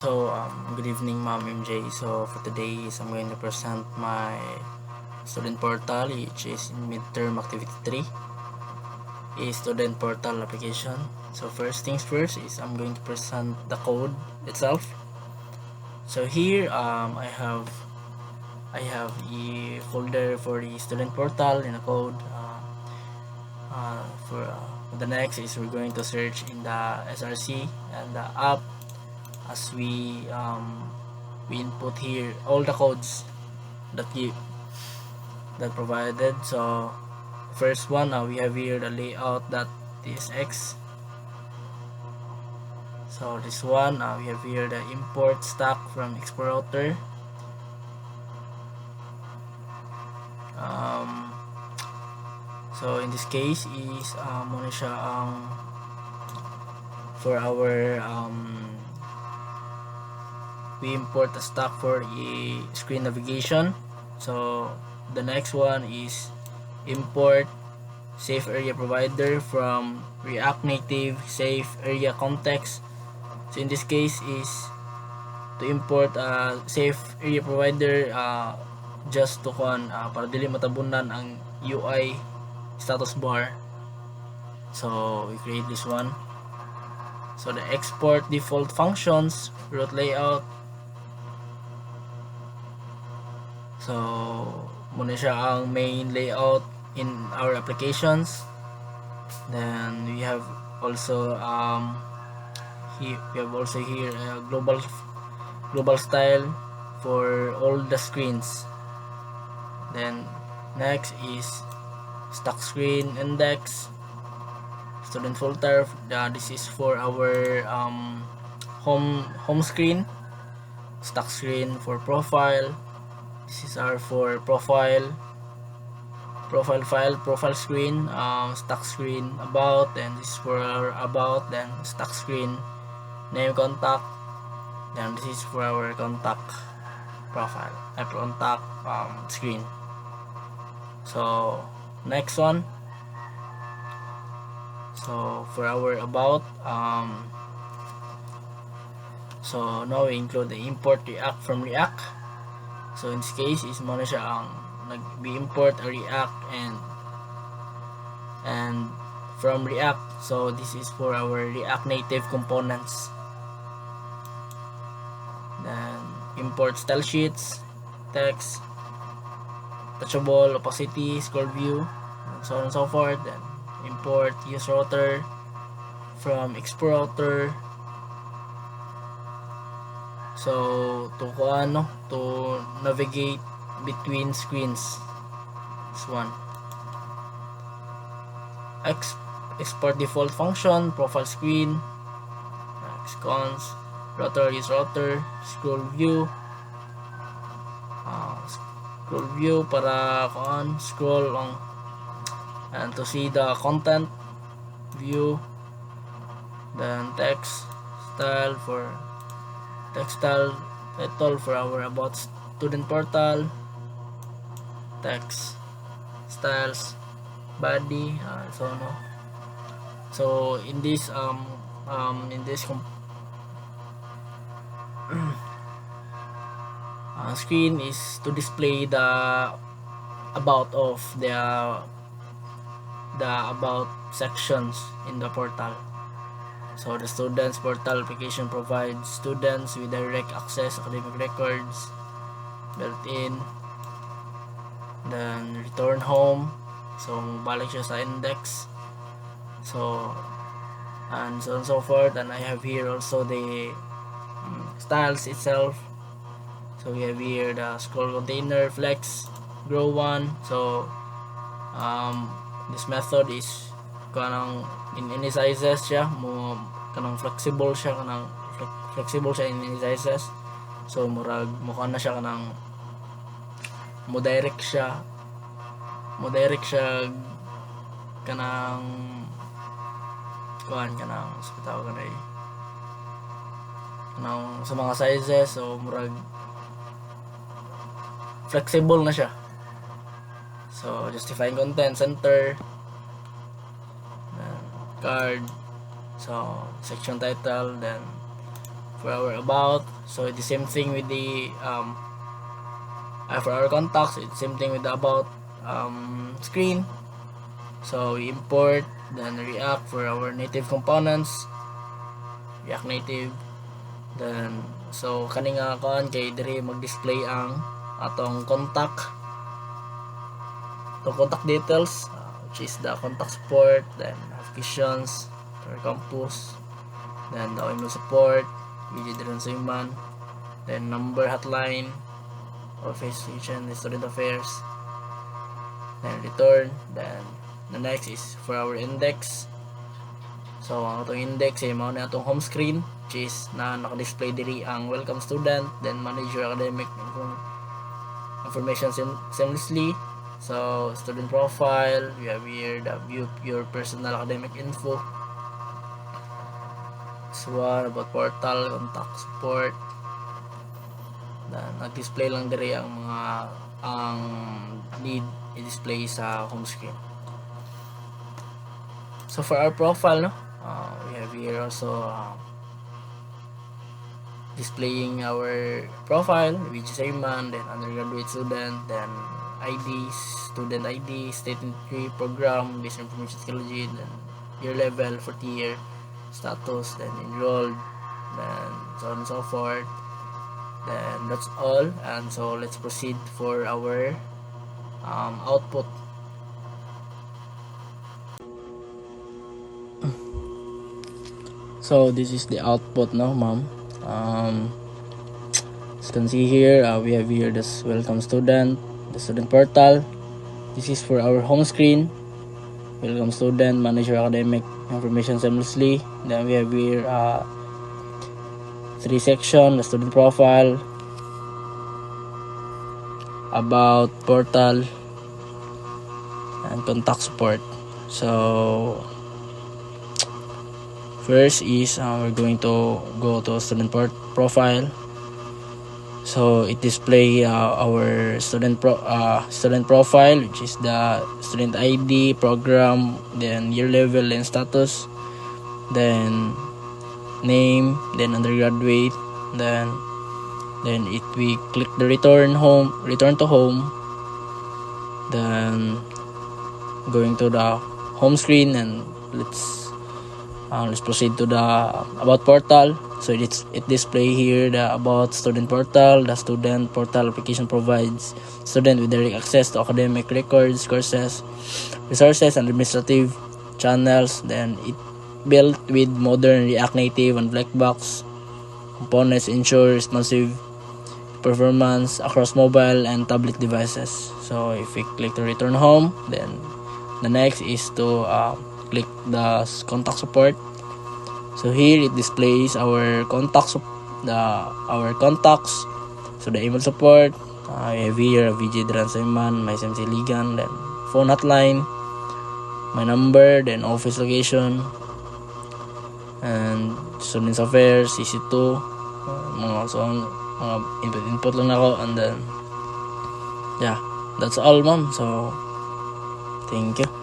Good evening, Ma'am MJ. So, for today I'm going to present my student portal, which is in midterm activity 3, is student portal application. So, first things first is I'm going to present the code itself. So here I have a folder for the student portal in the code. For the next is we're going to search in the SRC and the app as we input here all the codes that provided. So first one, we have here the layout.tsx. So this one, we have here the import stack from Explorer. So in this case is muna siya ang for our we import a stack for a screen navigation. So the next one is import safe area provider from React Native safe area context. So in this case is to import a safe area provider just to para dili matabunan ang UI status bar. So we create this one. So the export default functions root layout. So muna siya ang main layout in our applications. Then we have also here a global style for all the screens. Then next is stock screen index, student filter. This is for our home screen. Stock screen for profile. This is our for profile file, profile screen, stock screen about, and this is for our about, then stock screen name contact, then this is for our contact profile, contact screen. So next one, so for our about, so now we include the import React from React. So in this case is muna siya ang nag-import a React and from React. So this is for our React Native components. Then import style sheets, text, touchable, opacity, scroll view, and so on and so forth. Then import use router from Explorer. So to navigate between screens. This one. Export default function, profile screen, cons, router use router, scroll view para scroll on and to see the content view. Then text style for text style title for our about student portal, text styles body, so in this screen is to display the about of the about sections in the portal. So the students portal application provides students with direct access academic records built-in. Then return home, so balik siya sa index. So and so on and so forth. And I have here also the styles itself. So we have here the scroll container, flex, grow one. So this method is kanang in any sizes siya mo, kanang flexible siya in any sizes. So murag mukha na siya kanang mo direct siya kanang sa mga sizes. So murag flexible na siya. So justifying content center, card, so section title, then for our about. So it's the same thing with the for our contacts, it's the same thing with the about screen. So we import, then React for our native components, React Native. Then so kaning kon kay diri mag-display ang atong contact details, which is the contact support, then applications for campus, then the email support, video Diransoyman, then number hotline, office region, student affairs, then return. Then the next is for our index. So ang atong index ay mao na atong home screen, which is na naka-display diri ang welcome student, then manage your academic information seamlessly. So student profile, we have here the view your personal academic info. This one about portal, contact support. Then nag-display lang diri ang mga ang need i-display sa home screen. So for our profile, no, we have here also displaying our profile, which is Ayman, then undergraduate student, then ID, student ID, state entry, program, basic information technology, then year level, 40 year status, then enrolled, then so on and so forth. Then that's all, and so let's proceed for our output. So this is the output now, ma'am. As you can see here, we have here this welcome student, the student portal. This is for our home screen. Welcome student, manage your academic information seamlessly. Then we have here 3 section, the student profile, about, portal, and contact support. So first is we're going to go to student profile. So it display our student profile, which is the student ID, program, then year level and status, then name, then undergraduate, then if we click the return to home, then going to the home screen, and let's proceed to the about portal. So it display here the about student portal. The student portal application provides student with direct access to academic records, courses, resources, and administrative channels. Then it built with modern React Native and Blackbox components, ensure responsive performance across mobile and tablet devices. So if we click to return home, then the next is to click the contact support. So here it displays our contacts, our contacts. So the email support, I have here VJ Diransoyman, my SMC Ligan, then phone hotline, my number, then office location, and students affairs, CC2, mga input lang ako, and then yeah, that's all, ma'am. So thank you.